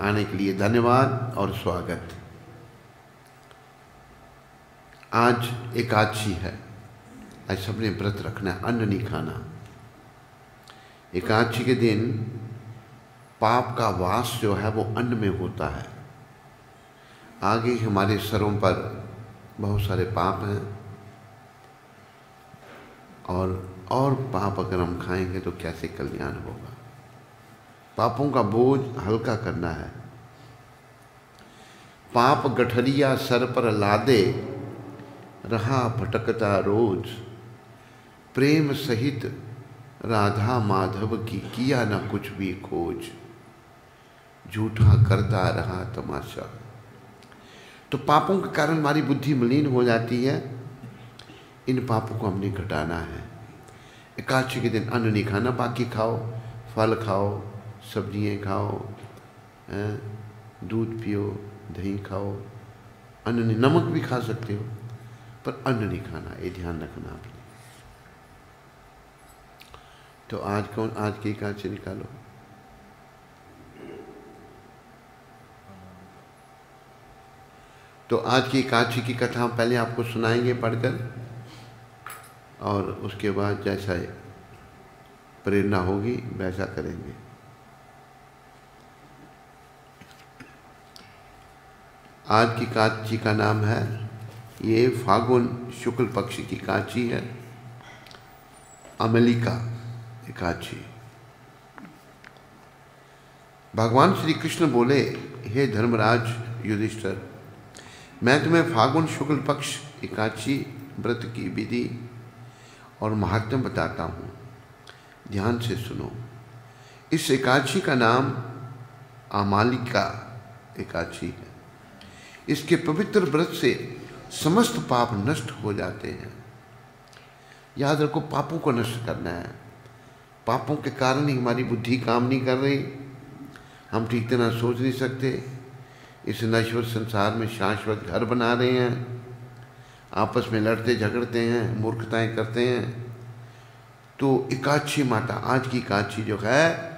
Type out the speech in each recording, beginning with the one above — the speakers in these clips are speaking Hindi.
आने के लिए धन्यवाद और स्वागत। आज एकादशी है, आज सबने व्रत रखना है, अन्न नहीं खाना। एकादशी के दिन पाप का वास जो है वो अन्न में होता है। आगे हमारे सरों पर बहुत सारे पाप हैं और पाप अगर हम खाएंगे तो कैसे कल्याण होगा। पापों का बोझ हल्का करना है। पाप गठरिया सर पर लादे, रहा भटकता रोज, प्रेम सहित राधा माधव की किया न कुछ भी खोज, झूठा करता रहा तमाशा। तो पापों के कारण हमारी बुद्धि मलिन हो जाती है। इन पापों को हमने घटाना है। एकादशी के दिन अन्न नहीं खाना, बाकी खाओ, फल खाओ, सब्जियां खाओ, दूध पियो, दही खाओ। अन्न नहीं, नमक भी खा सकते हो पर अन्न नहीं खाना, ये ध्यान रखना आपने। तो आज की एकादशी निकालो। तो आज की एकादशी की कथा पहले आपको सुनाएंगे पढ़कर, और उसके बाद जैसा प्रेरणा होगी वैसा करेंगे। आज की एकादशी का नाम है, ये फागुन शुक्ल पक्ष की एकादशी है, अमलिका एकादशी। भगवान श्री कृष्ण बोले, हे धर्मराज युधिष्ठिर, मैं तुम्हें फागुन शुक्ल पक्ष एकादशी व्रत की विधि और महात्म्य बताता हूँ, ध्यान से सुनो। इस एकादशी का नाम अमालिका एकादशी है। इसके पवित्र व्रत से समस्त पाप नष्ट हो जाते हैं। याद रखो, पापों को नष्ट करना है। पापों के कारण ही हमारी बुद्धि काम नहीं कर रही, हम ठीक तरह सोच नहीं सकते। इस नश्वर संसार में शाश्वत घर बना रहे हैं, आपस में लड़ते झगड़ते हैं, मूर्खताएं करते हैं। तो एकादशी माता, आज की एकादशी जो है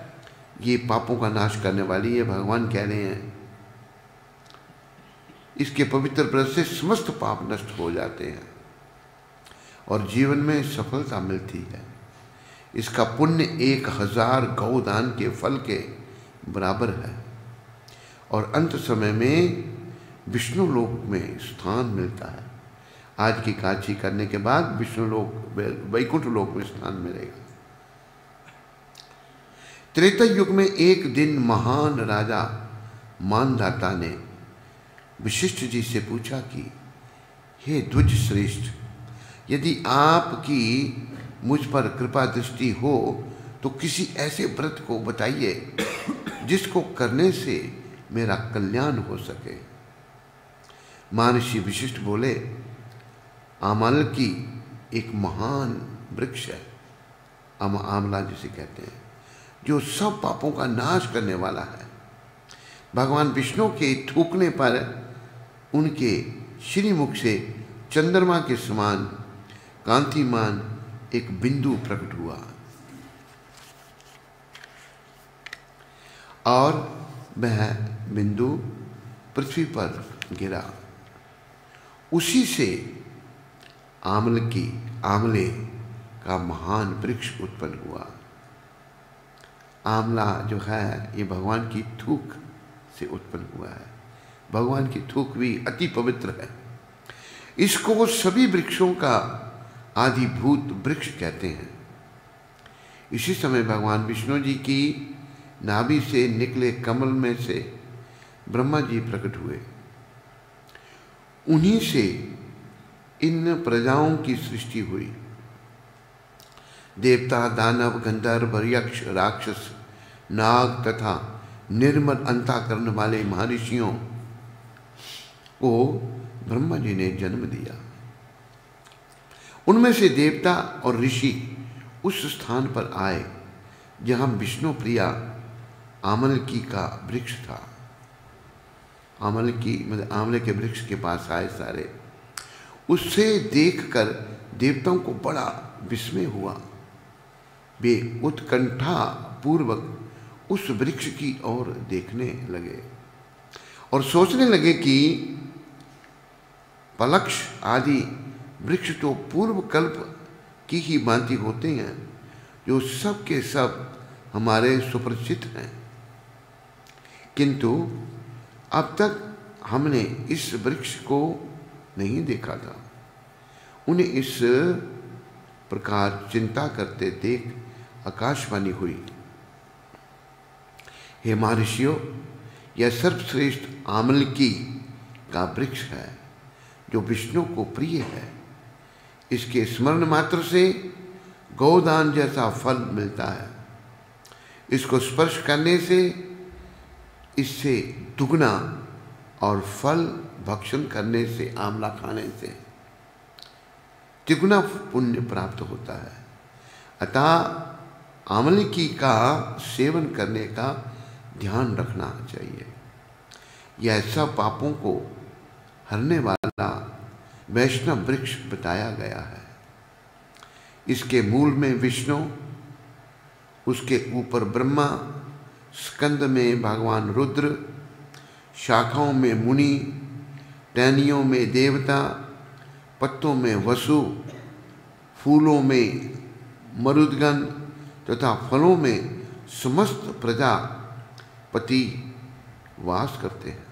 ये पापों का नाश करने वाली है। भगवान कह रहे हैं इसके पवित्र व्रत से समस्त पाप नष्ट हो जाते हैं और जीवन में सफलता मिलती है। इसका पुण्य 1000 गौदान के फल के बराबर है और अंत समय में विष्णु लोक में स्थान मिलता है। आज की एकादशी करने के बाद विष्णु लोक, वैकुंठ लोक में स्थान मिलेगा। त्रेता युग में एक दिन महान राजा मानधाता ने वशिष्ठ जी से पूछा कि हे द्विज श्रेष्ठ, यदि आपकी मुझ पर कृपा दृष्टि हो तो किसी ऐसे व्रत को बताइए जिसको करने से मेरा कल्याण हो सके। महर्षि वशिष्ठ बोले, आमल की एक महान वृक्ष है, आमला जिसे कहते हैं, जो सब पापों का नाश करने वाला है। भगवान विष्णु के थूकने पर उनके श्रीमुख से चंद्रमा के समान कांतिमान एक बिंदु प्रकट हुआ और वह बिंदु पृथ्वी पर गिरा। उसी से आमले का महान वृक्ष उत्पन्न हुआ। आमला जो है ये भगवान की थूक से उत्पन्न हुआ है। भगवान की थूक भी अति पवित्र है। इसको सभी वृक्षों का आदिभूत वृक्ष कहते हैं। इसी समय भगवान विष्णु जी की नाभि से निकले कमल में से ब्रह्मा जी प्रकट हुए। उन्हीं से इन प्रजाओं की सृष्टि हुई। देवता, दानव, गंधर्व, यक्ष, राक्षस, नाग तथा निर्मल अंतःकरण वाले महर्षियों को ब्रह्मा जी ने जन्म दिया। उनमें से देवता और ऋषि उस स्थान पर आए जहां विष्णु प्रिया आमलकी का वृक्ष था। आमलकी मतलब आंवले के वृक्ष के पास आए सारे। उससे देखकर देवताओं को बड़ा विस्मय हुआ। वे उत्कंठा पूर्वक उस वृक्ष की ओर देखने लगे और सोचने लगे कि पलक्ष आदि वृक्ष तो पूर्व कल्प की ही भांति होते हैं, जो सब के सब हमारे सुपरिचित हैं, किंतु अब तक हमने इस वृक्ष को नहीं देखा था। उन्हें इस प्रकार चिंता करते देख आकाशवाणी हुई, हे महर्षियों, यह सर्वश्रेष्ठ आमलकी का वृक्ष है जो विष्णु को प्रिय है। इसके स्मरण मात्र से गोदान जैसा फल मिलता है। इसको स्पर्श करने से इससे दुगना और फल भक्षण करने से, आंवला खाने से तिगुना पुण्य प्राप्त होता है। अतः आमलकी का सेवन करने का ध्यान रखना चाहिए। यह सब पापों को हरने वाला वैष्णव वृक्ष बताया गया है। इसके मूल में विष्णु, उसके ऊपर ब्रह्मा, स्कंद में भगवान रुद्र, शाखाओं में मुनि, टहनियों में देवता, पत्तों में वसु, फूलों में मरुदगण तथा फलों में समस्त प्रजापति वास करते हैं।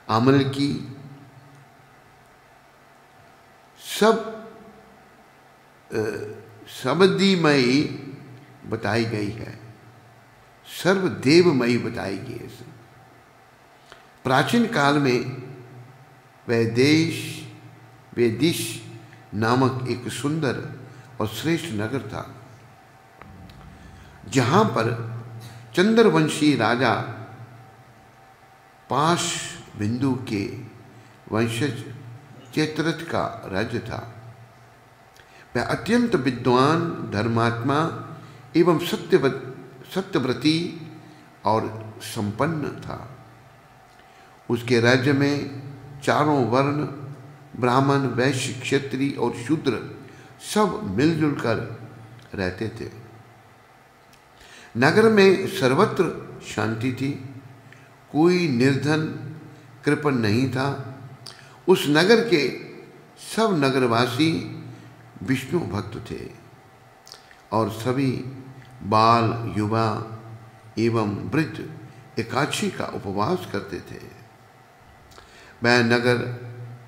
आमलकी सबदीमयी बताई गई है, सर्वदेवमयी बताई गई है। प्राचीन काल में वैदिश नामक एक सुंदर और श्रेष्ठ नगर था, जहां पर चंद्रवंशी राजा पाश बिंदु के वंशज चैत्रथ का राज्य था। वह अत्यंत विद्वान, धर्मात्मा एवं सत्यव्रती और संपन्न था। उसके राज्य में चारों वर्ण, ब्राह्मण, वैश्य, क्षत्रिय और शूद्र सब मिलजुल कर रहते थे। नगर में सर्वत्र शांति थी, कोई निर्धन कृपण नहीं था। उस नगर के सब नगरवासी विष्णु भक्त थे और सभी बाल, युवा एवं वृद्ध एकादशी का उपवास करते थे। वह नगर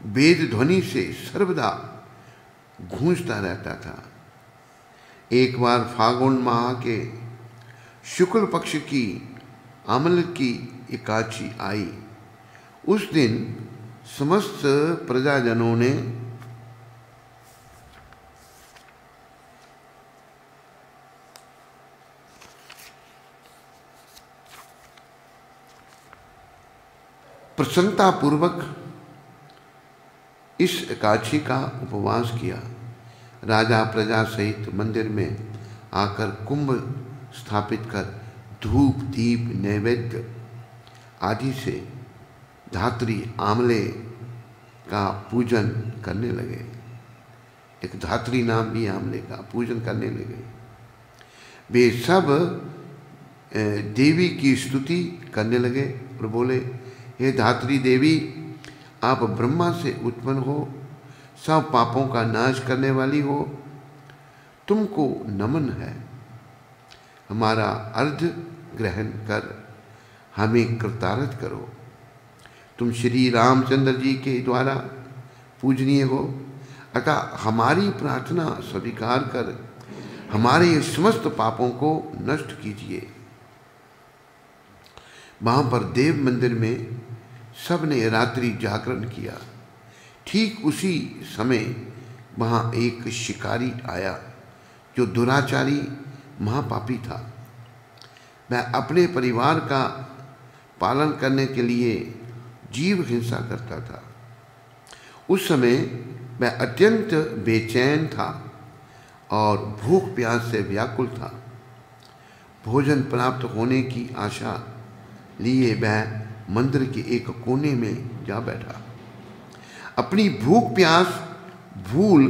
वेद ध्वनि से सर्वदा गूंजता रहता था। एक बार फागुन माह के शुक्ल पक्ष की आमल की एकादशी आई। उस दिन समस्त प्रजाजनों ने प्रसन्नता पूर्वक इस एकादशी का उपवास किया। राजा प्रजा सहित मंदिर में आकर कुंभ स्थापित कर धूप, दीप, नैवेद्य आदि से धात्री आमले का पूजन करने लगे। एक धात्री नाम भी आमले का पूजन करने लगे। वे सब देवी की स्तुति करने लगे और बोले, हे धात्री देवी, आप ब्रह्मा से उत्पन्न हो, सब पापों का नाश करने वाली हो, तुमको नमन है। हमारा अर्घ ग्रहण कर हमें कृतार्थ करो। तुम श्री रामचंद्र जी के द्वारा पूजनीय हो, अतः हमारी प्रार्थना स्वीकार कर हमारे समस्त पापों को नष्ट कीजिए। वहाँ पर देव मंदिर में सबने रात्रि जागरण किया। ठीक उसी समय वहाँ एक शिकारी आया जो दुराचारी महापापी था। वह अपने परिवार का पालन करने के लिए जीव हिंसा करता था। उस समय वह अत्यंत बेचैन था और भूख प्यास से व्याकुल था। भोजन प्राप्त होने की आशा लिए वह मंदिर के एक कोने में जा बैठा। अपनी भूख प्यास भूल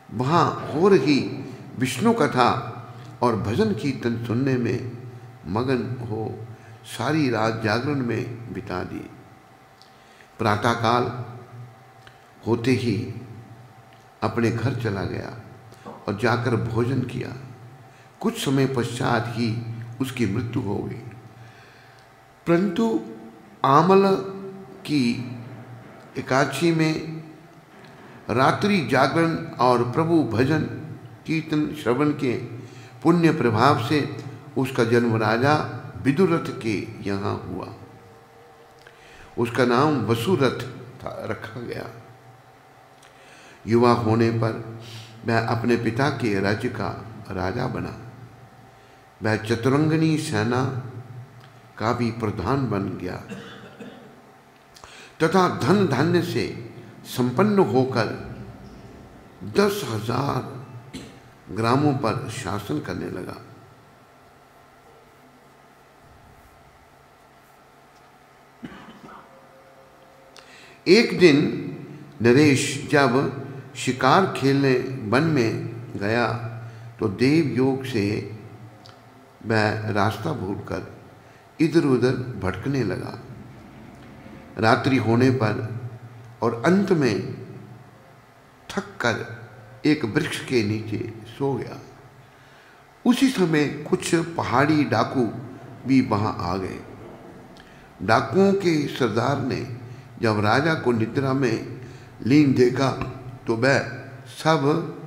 वहाँ हो रही विष्णु कथा और भजन कीर्तन सुनने में मगन हो सारी रात जागरण में बिता दी। प्रातःकाल होते ही अपने घर चला गया और जाकर भोजन किया। कुछ समय पश्चात ही उसकी मृत्यु हो गई। परंतु आमल की एकादशी में रात्रि जागरण और प्रभु भजन कीर्तन श्रवण के पुण्य प्रभाव से उसका जन्म राजा विदुरथ के यहाँ हुआ। उसका नाम वसुरथ रखा गया। युवा होने पर वह अपने पिता के राज्य का राजा बना। वह चतुरंगिनी सेना का भी प्रधान बन गया तथा धन धान्य से संपन्न होकर 10,000 ग्रामों पर शासन करने लगा। एक दिन नरेश जब शिकार खेलने वन में गया तो देव योग से वह रास्ता भूलकर इधर उधर भटकने लगा। रात्रि होने पर और अंत में थक कर एक वृक्ष के नीचे सो गया। उसी समय कुछ पहाड़ी डाकू भी वहां आ गए। डाकुओं के सरदार ने जब राजा को निद्रा में लीन देखा तो वह सब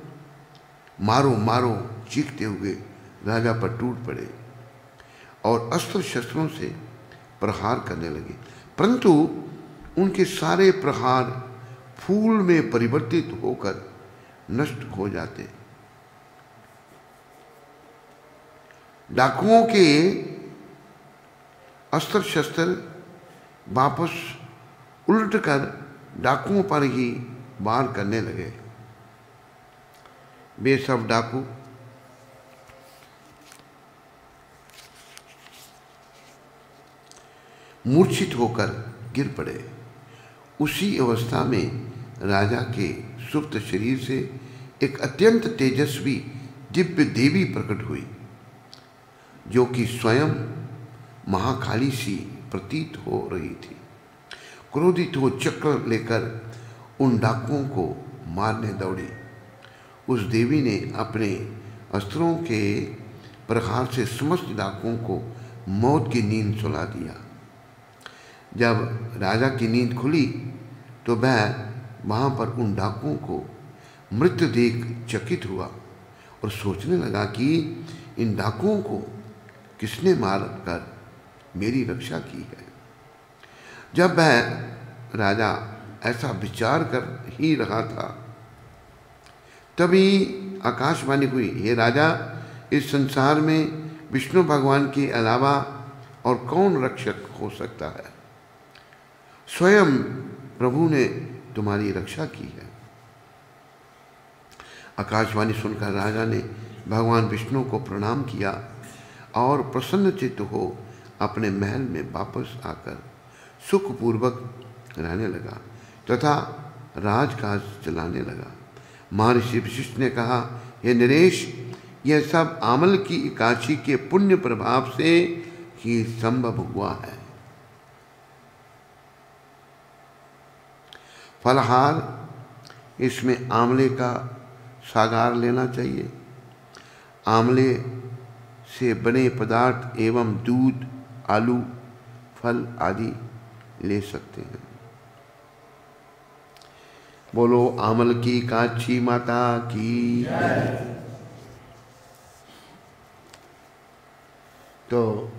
मारो मारो चीखते हुए राजा पर टूट पड़े और अस्त्र शस्त्रों से प्रहार करने लगे। परंतु उनके सारे प्रहार फूल में परिवर्तित होकर नष्ट हो जाते। डाकुओं के अस्त्र शस्त्र वापस उलटकर डाकुओं पर ही वार करने लगे। वे सब डाकू मूर्छित होकर गिर पड़े। उसी अवस्था में राजा के सुप्त शरीर से एक अत्यंत तेजस्वी दिव्य देवी प्रकट हुई, जो कि स्वयं महाकाली सी प्रतीत हो रही थी। क्रोधित हो चक्र लेकर उन डाकुओं को मारने दौड़ी। उस देवी ने अपने अस्त्रों के प्रहार से समस्त डाकुओं को मौत की नींद सुला दिया। जब राजा की नींद खुली तो वह वहाँ पर उन डाकुओं को मृत देख चकित हुआ और सोचने लगा कि इन डाकुओं को किसने मार कर मेरी रक्षा की है। जब वह राजा ऐसा विचार कर ही रहा था, तभी आकाशवाणी हुई, हे राजा, इस संसार में विष्णु भगवान के अलावा और कौन रक्षक हो सकता है। स्वयं प्रभु ने तुम्हारी रक्षा की है। आकाशवाणी सुनकर राजा ने भगवान विष्णु को प्रणाम किया और प्रसन्नचित्त हो अपने महल में वापस आकर सुखपूर्वक रहने लगा तथा राजकाज चलाने लगा। महर्षि वशिष्ठ ने कहा, हे नरेश, यह सब आमल की एकादशी के पुण्य प्रभाव से ही संभव हुआ है। फलहार, इसमें आंवले का सागार लेना चाहिए। आंवले से बने पदार्थ एवं दूध, आलू, फल आदि ले सकते हैं। बोलो आमल की काची माता की। तो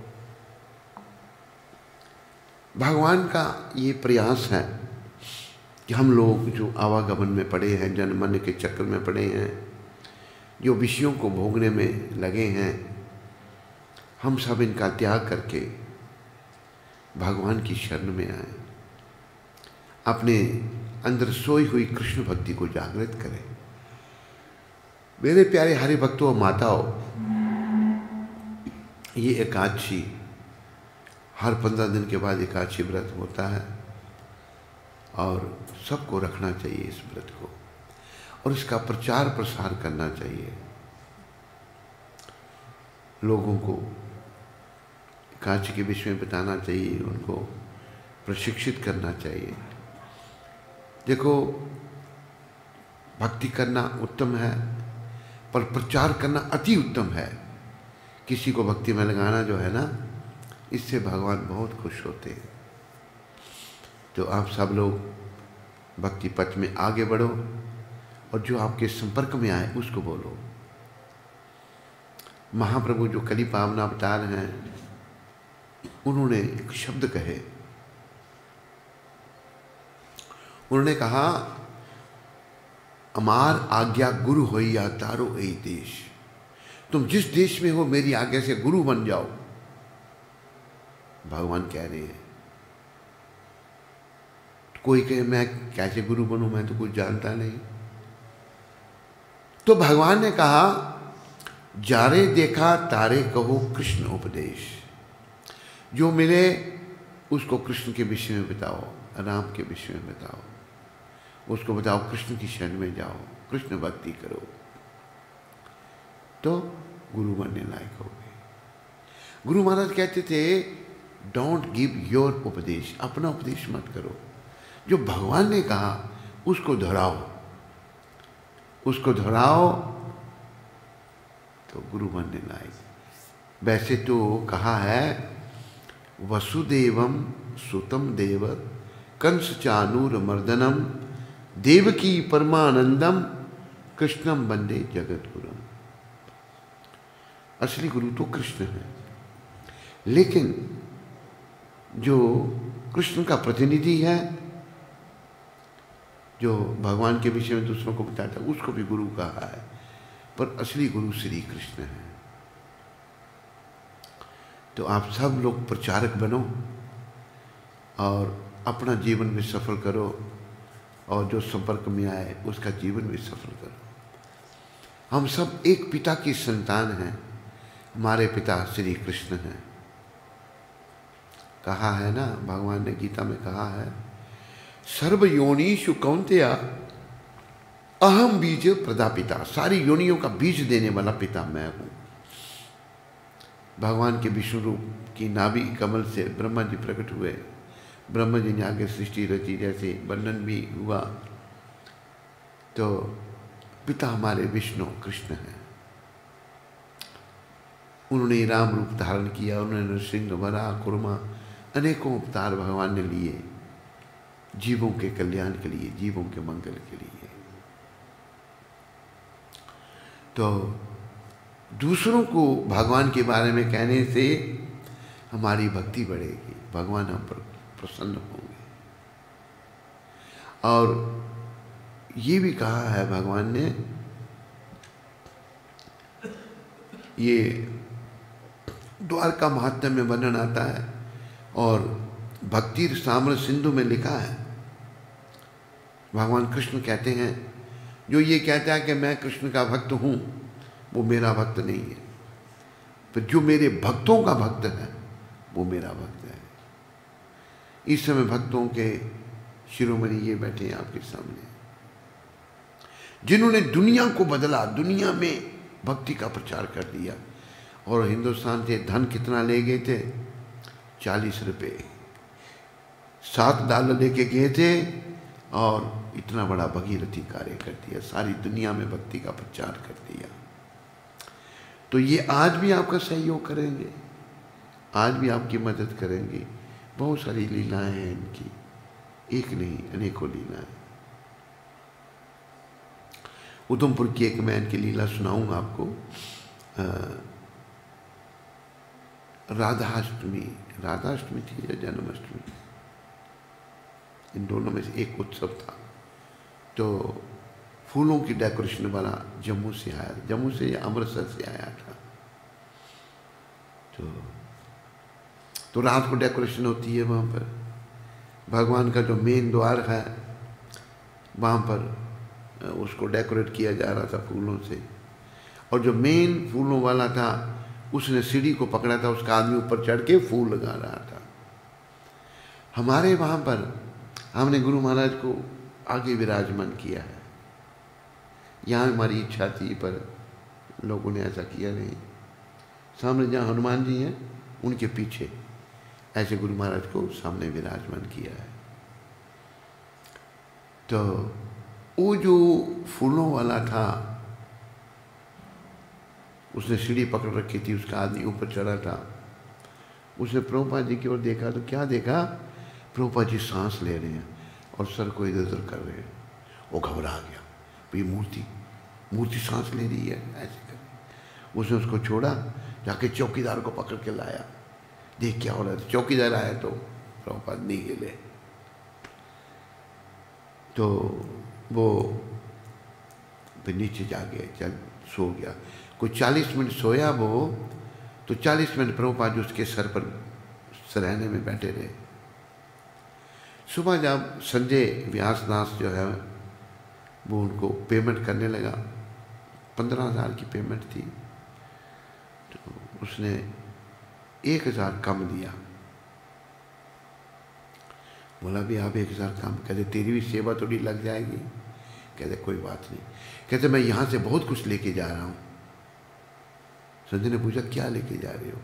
भगवान का ये प्रयास है कि हम लोग जो आवागमन में पड़े हैं, जन्म मरण के चक्र में पड़े हैं, जो विषयों को भोगने में लगे हैं, हम सब इनका त्याग करके भगवान की शरण में आए, अपने अंदर सोई हुई कृष्ण भक्ति को जागृत करें। मेरे प्यारे हरि भक्तों और माताओं, ये एकादशी हर 15 दिन के बाद एकादशी व्रत होता है और सबको रखना चाहिए इस व्रत को और इसका प्रचार प्रसार करना चाहिए। लोगों को एकादशी के विषय में बताना चाहिए, उनको प्रशिक्षित करना चाहिए। देखो, भक्ति करना उत्तम है, पर प्रचार करना अति उत्तम है। किसी को भक्ति में लगाना जो है ना, इससे भगवान बहुत खुश होते हैं। तो आप सब लोग भक्ति पथ में आगे बढ़ो और जो आपके संपर्क में आए उसको बोलो। महाप्रभु जो कली पावना अवतार हैं, उन्होंने एक शब्द कहे। उन्होंने कहा, अमार आज्ञा गुरु होइया तारो ए देश। तुम जिस देश में हो मेरी आज्ञा से गुरु बन जाओ। भगवान कह रहे हैं। कोई कहे मैं कैसे गुरु बनूं, मैं तो कुछ जानता नहीं। तो भगवान ने कहा, जारे देखा तारे कहो कृष्ण उपदेश। जो मिले उसको कृष्ण के विषय में बताओ, राम के विषय में बताओ, उसको बताओ कृष्ण की शरण में जाओ, कृष्ण भक्ति करो, तो गुरु बनने लायक होगे। गुरु महाराज कहते थे, डोंट गिव योर उपदेश, अपना उपदेश मत करो। जो भगवान ने कहा उसको दोहराओ, उसको दोहराओ तो गुरु बनने लायक। वैसे तो कहा है, वसुदेवम सुतम देव कंस चानूर मर्दनम देवकी परमानंदम कृष्णम वंदे जगत गुरुम। असली गुरु तो कृष्ण है, लेकिन जो कृष्ण का प्रतिनिधि है, जो भगवान के विषय में दूसरों को बताता है, उसको भी गुरु कहा है, पर असली गुरु श्री कृष्ण है। तो आप सब लोग प्रचारक बनो और अपना जीवन भी सफल करो, और जो संपर्क में आए उसका जीवन भी सफल करो। हम सब एक पिता की संतान हैं, हमारे पिता श्री कृष्ण हैं। कहा है ना, भगवान ने गीता में कहा है, सर्व योनिषु कौन्तेय अहम बीज प्रदापिता। सारी योनियों का बीज देने वाला पिता मैं हूं। भगवान के विष्णु रूप की नाभि कमल से ब्रह्मा जी प्रकट हुए, ब्रह्मा जी ने आगे सृष्टि रची, जैसे वर्णन भी हुआ। तो पिता हमारे विष्णु कृष्ण हैं। उन्होंने राम रूप धारण किया, उन्होंने नृसिंह, वराह, कुर्मा, अनेकों अवतार भगवान ने लिए, जीवों के कल्याण के लिए, जीवों के मंगल के लिए। तो दूसरों को भगवान के बारे में कहने से हमारी भक्ति बढ़ेगी, भगवान हम पर प्रसन्न होंगे। और ये भी कहा है भगवान ने, ये द्वारका महात्म्य में वर्णन आता है और भक्ति साम्र सिंधु में लिखा है। भगवान कृष्ण कहते हैं, जो ये कहता है कि मैं कृष्ण का भक्त हूँ, वो मेरा भक्त नहीं है। फिर जो मेरे भक्तों का भक्त है, वो मेरा भक्त है। इस समय भक्तों के शिरोमणि ये बैठे हैं आपके सामने, जिन्होंने दुनिया को बदला, दुनिया में भक्ति का प्रचार कर दिया। और हिंदुस्तान से धन कितना ले गए थे? 40 रुपये। 7 डॉलर लेके गए थे और इतना बड़ा भगीरथी कार्य कर दिया, सारी दुनिया में भक्ति का प्रचार कर दिया। तो ये आज भी आपका सहयोग करेंगे, आज भी आपकी मदद करेंगे। बहुत सारी लीलाएं हैं इनकी, एक नहीं अनेकों लीलाएं। उधमपुर की एक मैं इनकी लीला सुनाऊंगा आपको। राधाष्टमी थी या जन्माष्टमी, इन दोनों में से एक उत्सव था। तो फूलों की डेकोरेशन वाला जम्मू से आया, जम्मू से या अमृतसर से आया था। तो रात को डेकोरेशन होती है वहाँ पर। भगवान का जो मेन द्वार है वहाँ पर उसको डेकोरेट किया जा रहा था फूलों से। और जो मेन फूलों वाला था उसने सीढ़ी को पकड़ा था, उसका आदमी ऊपर चढ़ के फूल लगा रहा था। हमारे वहाँ पर हमने गुरु महाराज को आगे विराजमान किया है। यहाँ हमारी इच्छा थी पर लोगों ने ऐसा किया नहीं। सामने जहाँ हनुमान जी हैं उनके पीछे ऐसे गुरु महाराज को सामने विराजमान किया है। तो वो जो फूलों वाला था, उसने सीढ़ी पकड़ रखी थी, उसका आदमी ऊपर चढ़ा था। उसने प्रभुपाद जी की ओर देखा तो क्या देखा, प्रभुपाद जी सांस ले रहे हैं और सर को इधर उधर कर रहे हैं। वो घबरा गया, ये मूर्ति सांस ले रही है ऐसे कर। उसने उसको छोड़ा, जाके चौकीदार को पकड़ के लाया, देख क्या हो रहा है। चौकीदार आया तो प्रभुपाद नहीं हिले, तो वो फिर नीचे जा गए, चल सो गया। कोई 40 मिनट सोया वो, तो 40 मिनट प्रभुपाद जी उसके सर पर सरहने में बैठे रहे। सुबह जब संजय व्यासदास जो है वो उनको पेमेंट करने लगा, 15,000 की पेमेंट थी, तो उसने 1,000 कम दिया। बोला भी आप 1,000 कम, कहते तेरी भी सेवा थोड़ी लग जाएगी। कहते कोई बात नहीं। कहते मैं यहाँ से बहुत कुछ लेके जा रहा हूँ। संजय ने पूछा क्या लेके जा रहे हो,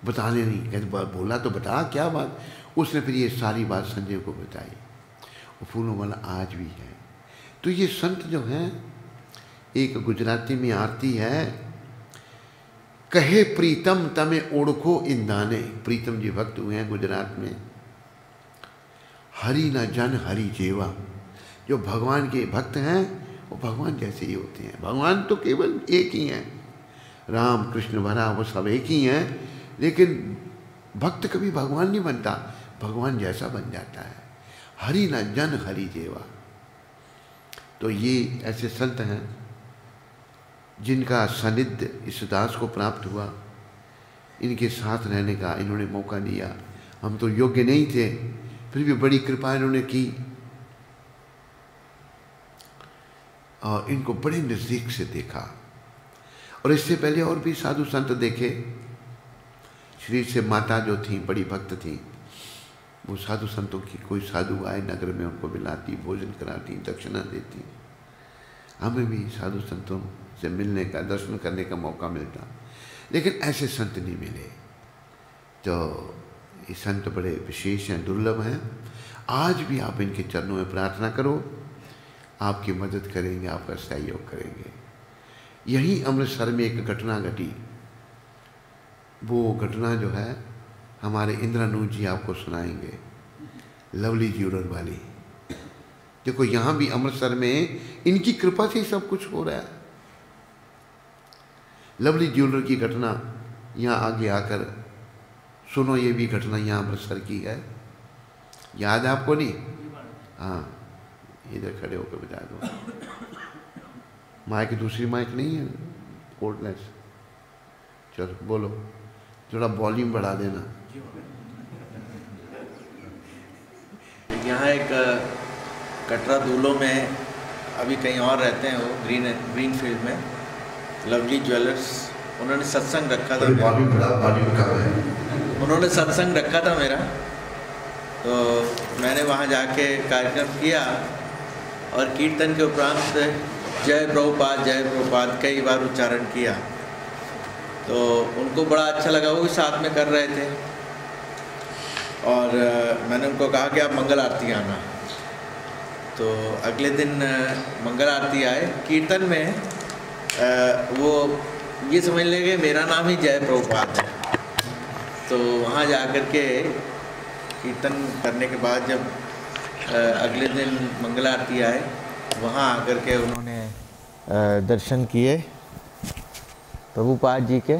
बताने नहीं। कहते बोला तो बता क्या बात। उसने फिर ये सारी बात संजय को बताई। वो फूलों वाला आज भी है। तो ये संत जो हैं, एक गुजराती में आरती है, कहे प्रीतम तमे ओढ़खो इंदाने। प्रीतम जी भक्त हुए हैं गुजरात में। हरि न जन हरि जेवा। जो भगवान के भक्त हैं वो भगवान जैसे ही होते हैं। भगवान तो केवल एक ही हैं, राम कृष्ण भरा, वो सब एक ही हैं। लेकिन भक्त कभी भगवान नहीं बनता, भगवान जैसा बन जाता है। हरि न जन हरि जेवा। तो ये ऐसे संत हैं जिनका सानिध्य इस दास को प्राप्त हुआ। इनके साथ रहने का इन्होंने मौका दिया। हम तो योग्य नहीं थे, फिर भी बड़ी कृपा इन्होंने की और इनको बड़े नज़दीक से देखा। और इससे पहले और भी साधु संत देखे। श्री से माता जो थी बड़ी भक्त थी, वो साधु संतों की, कोई साधु आए नगर में उनको मिलाती, भोजन कराती, दक्षिणा देती। हमें भी साधु संतों से मिलने का, दर्शन करने का मौका मिलता, लेकिन ऐसे संत नहीं मिले। तो ये संत बड़े विशेष हैं, दुर्लभ हैं। आज भी आप इनके चरणों में प्रार्थना करो, आपकी मदद करेंगे, आपका सहयोग करेंगे। यहीं अमृतसर में एक घटना घटी। वो घटना जो है हमारे इंद्रानूज जी आपको सुनाएंगे, लवली ज्वेलर वाली। देखो यहाँ भी अमृतसर में इनकी कृपा से ही सब कुछ हो रहा है। लवली ज्वेलर की घटना यहाँ आगे आकर सुनो। ये भी घटना यहाँ अमृतसर की है, याद है आपको? नहीं? हाँ, इधर खड़े होकर बता दो। माइक दूसरी माइक नहीं है, कोर्डलेस। चलो बोलो, थोड़ा वॉल्यूम बढ़ा देना। यहाँ एक कटरा दूलो में, अभी कहीं और रहते हैं वो, ग्रीन फील्ड में, लवली ज्वेलर्स। उन्होंने सत्संग रखा था, उन्होंने सत्संग रखा था मेरा। तो मैंने वहाँ जाके कार्यक्रम किया और कीर्तन के उपरांत जय प्रभुपाद कई बार उच्चारण किया। तो उनको बड़ा अच्छा लगा, वो भी साथ में कर रहे थे। और मैंने उनको कहा कि आप मंगल आरती आना। तो अगले दिन मंगल आरती आए। कीर्तन में वो ये समझ लेंगे मेरा नाम ही जय प्रभुपाद है। तो वहाँ जा कर के कीर्तन करने के बाद जब अगले दिन मंगल आरती आए, वहाँ आकर के उन्होंने दर्शन किए प्रभुपाद जी के।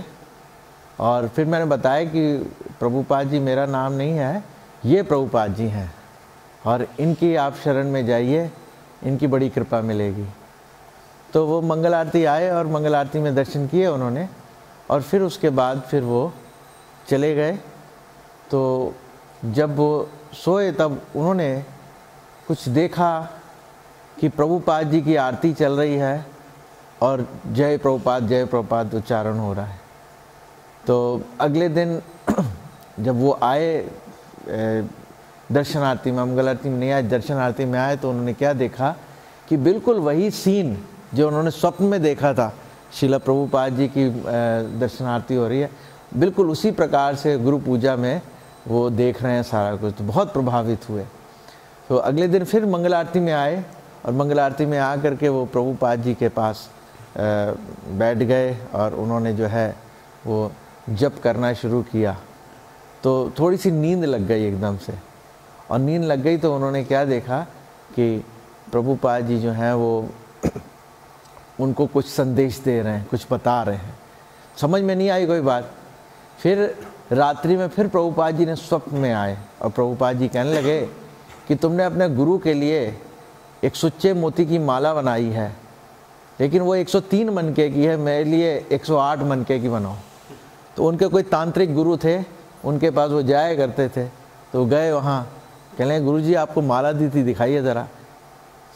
और फिर मैंने बताया कि प्रभुपाद जी मेरा नाम नहीं है, ये प्रभुपाद जी हैं और इनकी आप शरण में जाइए, इनकी बड़ी कृपा मिलेगी। तो वो मंगल आरती आए और मंगल आरती में दर्शन किए उन्होंने। और फिर उसके बाद फिर वो चले गए। तो जब वो सोए तब उन्होंने कुछ देखा कि प्रभुपाद जी की आरती चल रही है और जय प्रभुपाद उच्चारण हो रहा है। तो अगले दिन जब वो आए दर्शन आरती में, मंगल आरती में नहीं आए, दर्शन आरती में आए, तो उन्होंने क्या देखा कि बिल्कुल वही सीन जो उन्होंने स्वप्न में देखा था, शिला प्रभुपाद जी की दर्शन आरती हो रही है, बिल्कुल उसी प्रकार से गुरु पूजा में वो देख रहे हैं सारा कुछ, तो बहुत प्रभावित हुए। तो अगले दिन फिर मंगल आरती में आए और मंगल आरती में आ करके वो प्रभुपाद जी के पास बैठ गए और उन्होंने जो है वो जप करना शुरू किया। तो थोड़ी सी नींद लग गई एकदम से, और नींद लग गई तो उन्होंने क्या देखा कि प्रभुपाद जी जो हैं वो उनको कुछ संदेश दे रहे हैं, कुछ बता रहे हैं। समझ में नहीं आई कोई बात। फिर रात्रि में फिर प्रभुपाद जी ने स्वप्न में आए और प्रभुपाद जी कहने लगे कि तुमने अपने गुरु के लिए एक सुच्चे मोती की माला बनाई है, लेकिन वो 103 मनके की है, मेरे लिए 108 मनके की बनाओ। तो उनके कोई तांत्रिक गुरु थे, उनके पास वो जाया करते थे। तो गए वहाँ, कह रहे गुरुजी आपको माला दी थी, दिखाइए ज़रा।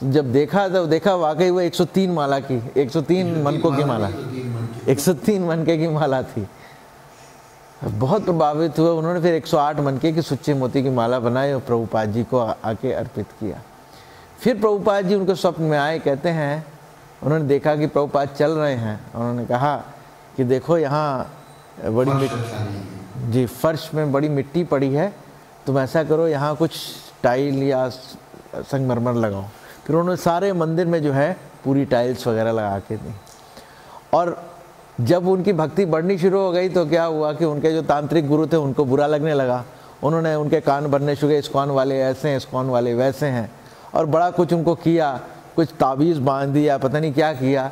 जब देखा तो देखा वाकई वो 103 माला की, 103 मनकों की माला, 103 मनके की माला थी। बहुत प्रभावित हुए उन्होंने। फिर 108 मनके की सुच्चे मोती की माला बनाई और प्रभुपाद जी को आके अर्पित किया। फिर प्रभुपाद जी उनको स्वप्न में आए, कहते हैं उन्होंने देखा कि प्रभुपाद चल रहे हैं। उन्होंने कहा कि देखो यहाँ बड़ी मिट्टी, जी फर्श में बड़ी मिट्टी पड़ी है, तुम ऐसा करो यहाँ कुछ टाइल या संगमरमर लगाओ। फिर उन्होंने सारे मंदिर में जो है पूरी टाइल्स वगैरह लगा के दी। और जब उनकी भक्ति बढ़नी शुरू हो गई तो क्या हुआ कि उनके जो तांत्रिक गुरु थे उनको बुरा लगने लगा। उन्होंने उनके कान भरने शुरू, इस्कॉन वाले ऐसे हैं, इस्कॉन वाले वैसे हैं, और बड़ा कुछ उनको किया, कुछ ताबीज़ बांध दिया, पता नहीं क्या किया।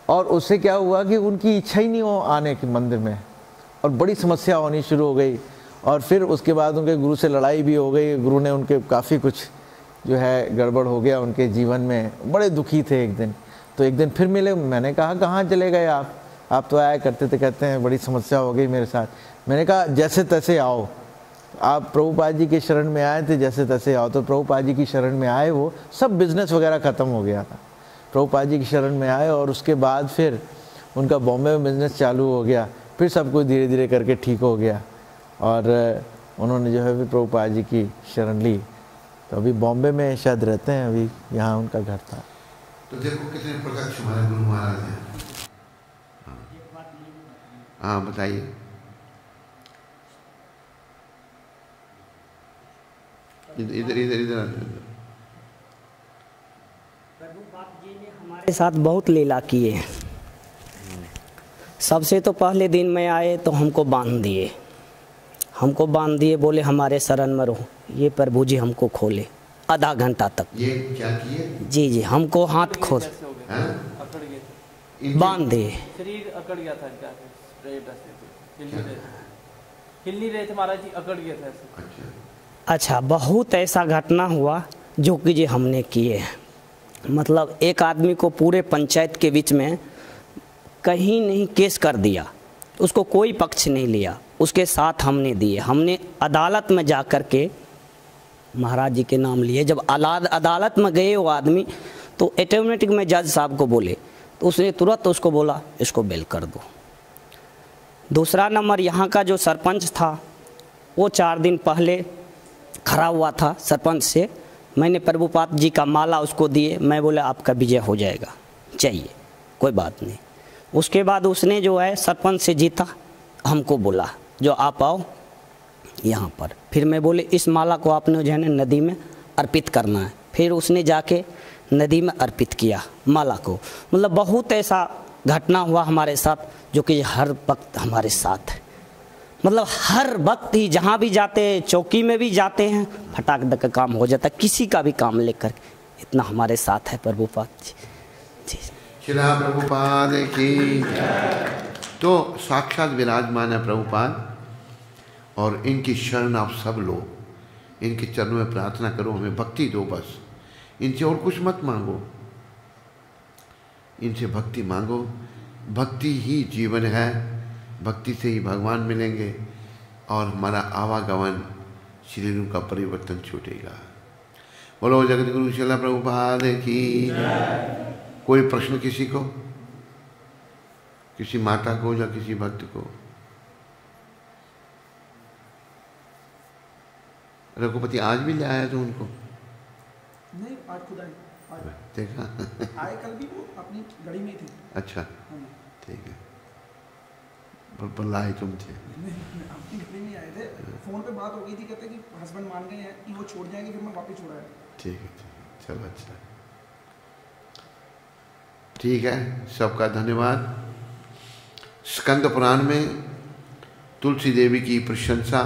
और उससे क्या हुआ कि उनकी इच्छा ही नहीं हो आने के मंदिर में, और बड़ी समस्या होनी शुरू हो गई। और फिर उसके बाद उनके गुरु से लड़ाई भी हो गई। गुरु ने उनके काफ़ी कुछ जो है गड़बड़ हो गया उनके जीवन में, बड़े दुखी थे एक दिन। तो एक दिन फिर मिले, मैंने कहा कहाँ चले गए आप तो आया करते थे। कहते हैं बड़ी समस्या हो गई मेरे साथ। मैंने कहा जैसे तैसे आओ, आप प्रभुपाद जी के शरण में आए थे, जैसे तैसे आओ। तो प्रभुपाद जी की शरण में आए, वो सब बिजनेस वगैरह ख़त्म हो गया था। प्रभुपाद जी की शरण में आए और उसके बाद फिर उनका बॉम्बे में बिजनेस चालू हो गया। फिर सब कुछ धीरे धीरे करके ठीक हो गया और उन्होंने जो है फिर प्रभुपाद जी की शरण ली। तो अभी बॉम्बे में शायद रहते हैं, अभी यहाँ उनका घर था। तो देखो कितने प्रत्यक्ष हमारे गुरु महाराज हैं। हाँ बताइए। इधर इधर इधर प्रभुपाद जी ने हमारे साथ बहुत लीला किए हैं। सबसे तो पहले दिन में आए तो हमको बांध दिए, बोले हमारे शरण में रहो। ये प्रभु जी हमको खोले आधा घंटा तक। ये क्या किए? जी हमको हाथ खोल बांध दिए। शरीर अकड़ गया था, क्या हिल नहीं रहे थे महाराज जी, अकड़ गया था। अच्छा, बहुत ऐसा घटना हुआ जो कि जी हमने किए हैं। मतलब एक आदमी को पूरे पंचायत के बीच में कहीं नहीं केस कर दिया, उसको कोई पक्ष नहीं लिया, उसके साथ हमने दिए। हमने अदालत में जा कर के महाराज जी के नाम लिए। जब अदालत में गए वो आदमी, तो ऑटोमेटिक में जज साहब को बोले, तो उसने तुरंत उसको बोला इसको बेल कर दो। दूसरा नंबर, यहाँ का जो सरपंच था वो 4 दिन पहले खड़ा हुआ था सरपंच से। मैंने प्रभुपाद जी का माला उसको दिए, मैं बोला आपका विजय हो जाएगा, चाहिए कोई बात नहीं। उसके बाद उसने जो है सरपंच से जीता, हमको बोला जो आप आओ यहाँ पर। फिर मैं बोले इस माला को आपने जो है ना नदी में अर्पित करना है। फिर उसने जाके नदी में अर्पित किया माला को। मतलब बहुत ऐसा घटना हुआ हमारे साथ जो कि हर वक्त हमारे साथ है। मतलब हर वक्त ही जहाँ भी जाते हैं, चौकी में भी जाते हैं, फटाक दक का काम हो जाता है, किसी का भी काम लेकर। इतना हमारे साथ है प्रभुपाद जी। श्रीला प्रभुपाद की। तो साक्षात विराजमान है प्रभुपाद, और इनकी शरण आप सब लो, इनके चरणों में प्रार्थना करो, हमें भक्ति दो बस। इनसे और कुछ मत मांगो, इनसे भक्ति मांगो। भक्ति ही जीवन है, भक्ति से ही भगवान मिलेंगे और हमारा आवागमन शरीरों का परिवर्तन छूटेगा। बोलो जगत गुरु श्रीला प्रभुपाद की। कोई प्रश्न किसी को, किसी माता को या किसी भक्त को? रघुपति आज भी ले आया तो उनको नहीं, आज खुद आए। देखा आए कल भी, वो अपनी गाड़ी में थे। अच्छा ठीक है। पर लाए तुम थे। नहीं आए थे, फोन पे बात हो गई थी, कहते कि हस्बैंड मान गए हैं कि वो छोड़ जाएंगे, फिर मैं वापस छोड़ा है। ठीक है, चलो अच्छा, ठीक है, सबका धन्यवाद। स्कंद पुराण में तुलसी देवी की प्रशंसा